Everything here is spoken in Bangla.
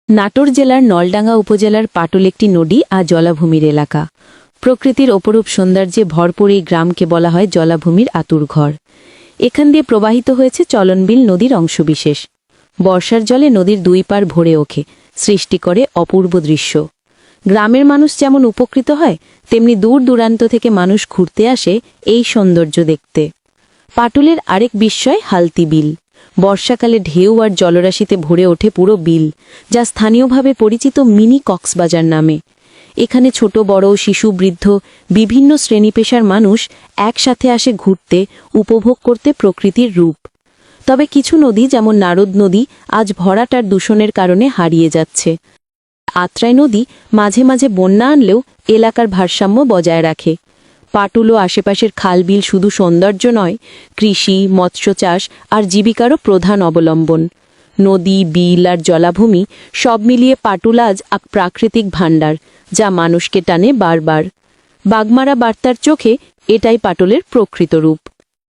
নাটোর জেলার নলডাঙ্গা উপজেলার পাটুল একটি নদী আর জলাভূমির এলাকা। প্রকৃতির অপরূপ সৌন্দর্যে ভরপুর এই গ্রামকে বলা হয় জলাভূমির আতুরঘর। এখান দিয়ে প্রবাহিত হয়েছে চলনবিল নদীর অংশবিশেষ। বর্ষার জলে নদীর দুই পার ভরে ওঠে, সৃষ্টি করে অপূর্ব দৃশ্য। গ্রামের মানুষ যেমন উপকৃত হয়, তেমনি দূর দূরান্ত থেকে মানুষ ঘুরতে আসে এই সৌন্দর্য দেখতে। পাটুলের আরেক বিস্ময় হালতি বিল। বর্ষাকালে ঢেউ আর জলরাশিতে ভরে ওঠে পুরো বিল, যা স্থানীয়ভাবে পরিচিত মিনি কক্সবাজার নামে। এখানে ছোট বড়, শিশু, বৃদ্ধ বিভিন্ন শ্রেণী পেশার মানুষ একসাথে আসে ঘুরতে, উপভোগ করতে প্রকৃতির রূপ। তবে কিছু নদী যেমন নারদ নদী আজ ভরাটার দূষণের কারণে হারিয়ে যাচ্ছে। আত্রাই নদী মাঝে মাঝে বন্যা আনলেও এলাকার ভারসাম্য বজায় রাখে। পাটুল ও আশেপাশের খালবিল শুধু সৌন্দর্য নয়, কৃষি, মৎস্য চাষ আর জীবিকারও প্রধান অবলম্বন। নদী, বিল আর জলাভূমি সব মিলিয়ে পাটুল আজ এক প্রাকৃতিক ভাণ্ডার, যা মানুষকে টানে বারবার। বাগমারা বার্তার চোখে এটাই পাটুলের প্রকৃত রূপ।